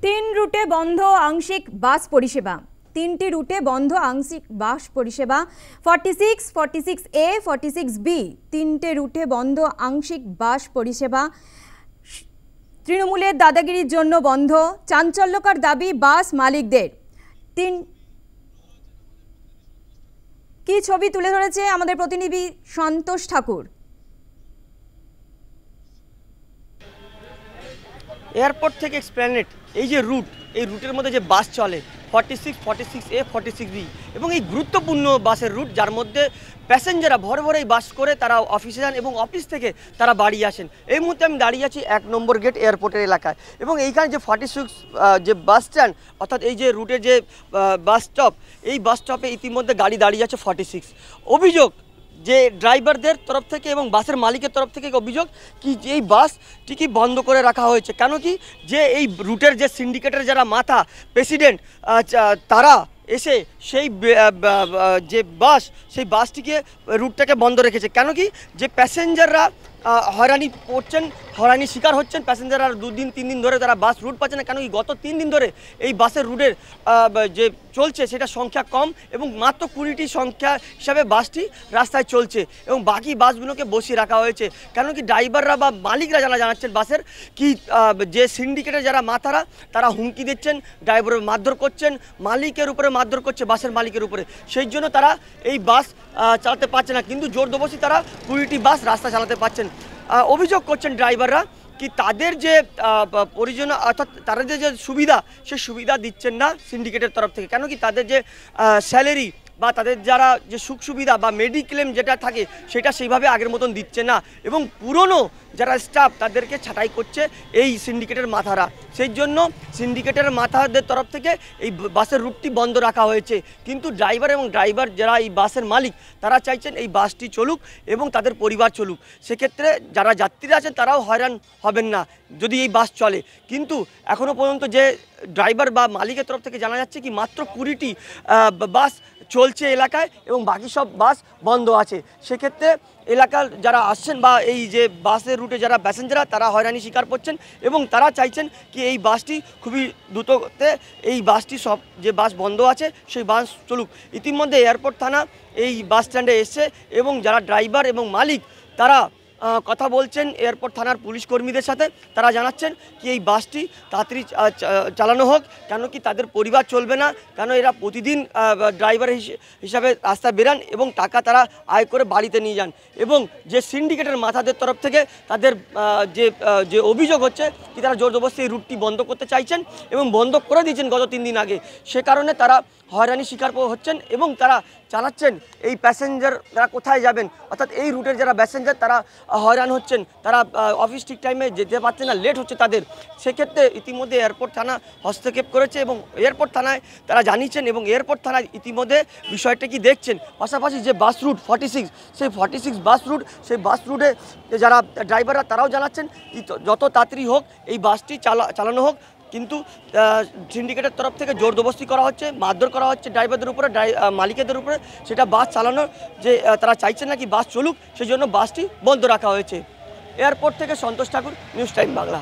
তিন রুটে বন্ধ আংশিক বাস পরিষেবা। তিনটি রুটে বন্ধ আংশিক বাস পরিষেবা 46, 46A, 46B। তিনটে রুটে বন্ধ আংশিক বাস পরিষেবা। তৃণমূলের দাদাগিরির জন্য বন্ধ। চাঞ্চল্যকর দাবি বাস মালিকদের। কি ছবি তুলে ধরেছে আমাদের প্রতিনিধি সন্তোষ ঠাকুর। এয়ারপোর্ট থেকে এক্সপ্ল্যানেড এই যে রুট, এই রুটের মধ্যে যে বাস চলে 46, 46A, 46B এবং এই গুরুত্বপূর্ণ বাসের রুট, যার মধ্যে প্যাসেঞ্জাররা ভরে ভরে বাস করে তারা অফিসে যান এবং অফিস থেকে তারা বাড়ি আসেন। এই মুহূর্তে আমি দাঁড়িয়ে আছি 1 নম্বর গেট এয়ারপোর্টের এলাকায় এবং এইখানে যে 46 যে বাস স্ট্যান্ড, অর্থাৎ এই যে রুটের যে বাস স্টপ, এই বাস স্টপে ইতিমধ্যে গাড়ি দাঁড়িয়ে আছে 46। অভিযোগ যে ড্রাইভারদের তরফ থেকে এবং বাসের মালিকের তরফ থেকে অভিযোগ কি এই বাসটিকে বন্ধ করে রাখা হয়েছে। কেন কি যে এই রুটের যে সিন্ডিকেটের যারা মাথা প্রেসিডেন্ট, তারা এসে সেই যে বাস, সেই বাসটিকে রুটটাকে বন্ধ রেখেছে। কেন কি যে প্যাসেঞ্জাররা হয়রানি পড়ছেন, হয়রানি শিকার হচ্ছেন প্যাসেঞ্জাররা। 2 দিন 3 দিন ধরে তারা বাস রুট পাচ্ছে না। কেন কি গত 3 দিন ধরে এই বাসের রুটের যে চলছে সেটা সংখ্যা কম এবং মাত্র 20টি সংখ্যা হিসাবে বাসটি রাস্তায় চলছে এবং বাকি বাসগুলোকে বসিয়ে রাখা হয়েছে। কেন কি ড্রাইভাররা বা মালিকরা যারা জানাচ্ছেন বাসের কি যে সিন্ডিকেটের যারা মাথারা, তারা হুমকি দিচ্ছেন, ড্রাইভারের মারধর করছেন, মালিকের উপরে মারধর করছে, বাসের মালিকের উপরে। সেই জন্য তারা এই বাস চালাতে পারছে না, কিন্তু জোর জবরদস্তি তারা 20টি বাস রাস্তা চালাতে পারছেন। অভিযোগ করছেন ড্রাইভাররা কি তাদের যে পরিজন, অর্থাৎ তাদের যে সুবিধা, সেই সুবিধা দিচ্ছেন না সিন্ডিকেটের তরফ থেকে। কেন কি তাদের যে স্যালারি বা তাদের যারা যে সুখ সুবিধা বা মেডিক্লেম যেটা থাকে সেটা সেইভাবে আগের মতন দিচ্ছে না এবং পুরনো যারা স্টাফ তাদেরকে ছাঁটাই করছে এই সিন্ডিকেটের মাথারা। সেই জন্য সিন্ডিকেটের মাথাদের তরফ থেকে এই বাসের রুটটি বন্ধ রাখা হয়েছে। কিন্তু ড্রাইভার যারা এই বাসের মালিক, তারা চাইছেন এই বাসটি চলুক এবং তাদের পরিবার চলুক। সেক্ষেত্রে যারা যাত্রীরা আছেন তারাও হয়রান হবেন না যদি এই বাস চলে। কিন্তু এখনও পর্যন্ত যে ড্রাইভার বা মালিকের তরফ থেকে জানা যাচ্ছে কি মাত্র 20টি বাস চলছে এলাকায় এবং বাকি সব বাস বন্ধ আছে। সেক্ষেত্রে এলাকার যারা আসছেন বা এই যে বাসের রুটে যারা প্যাসেঞ্জাররা, তারা হয়রানি শিকার করছেন এবং তারা চাইছেন কি এই বাসটি খুবই দ্রুততে এই বাসটি সব যে বাস বন্ধ আছে সেই বাস চলুক। ইতিমধ্যে এয়ারপোর্ট থানা এই বাস স্ট্যান্ডে এসছে এবং যারা ড্রাইভার এবং মালিক তারা কথা বলছেন এয়ারপোর্ট থানার পুলিশ কর্মীদের সাথে। তারা জানাচ্ছেন কি এই বাসটি তাড়াতাড়ি চালানো হোক, কেন কি তাদের পরিবার চলবে না। কেন এরা প্রতিদিন ড্রাইভার হিসাবে রাস্তায় বেরান এবং টাকা তারা আয় করে বাড়িতে নিয়ে যান এবং যে সিন্ডিকেটের মাথাদের তরফ থেকে তাদের যে অভিযোগ হচ্ছে কি তারা জোর জবরদস্তি এই রুটটি বন্ধ করতে চাইছেন এবং বন্ধ করে দিয়েছেন গত 3 দিন আগে। সে কারণে তারা হয়রানি শিকার হচ্ছেন এবং তারা চালাচ্ছেন এই প্যাসেঞ্জাররা কোথায় যাবেন, অর্থাৎ এই রুটের যারা প্যাসেঞ্জার তারা হয়রান হচ্ছেন, তারা অফিস ঠিক টাইমে যেতে পারছে না, লেট হচ্ছে তাদের। সেক্ষেত্রে ইতিমধ্যে এয়ারপোর্ট থানা হস্তক্ষেপ করেছে এবং এয়ারপোর্ট থানায় তারা জানিয়েছেন এবং এয়ারপোর্ট থানায় ইতিমধ্যে বিষয়টা কি দেখছেন। পাশাপাশি যে বাস রুট 46, সেই 46 বাস রুট, সেই বাস রুটে যারা ড্রাইভাররা তারাও জানাচ্ছেন যত তাড়াতাড়ি হোক এই বাসটি চালানো হোক। কিন্তু সিন্ডিকেটের তরফ থেকে জোর জবরদস্তি করা হচ্ছে, মারধর করা হচ্ছে ড্রাইভারদের উপরে, মালিকদের উপরে। সেটা বাস চালানোর যে তারা চাইছেন না কি বাস চলুক, সেই জন্য বাসটি বন্ধ রাখা হয়েছে। এয়ারপোর্ট থেকে সন্তোষ ঠাকুর, নিউজ টাইম বাংলা।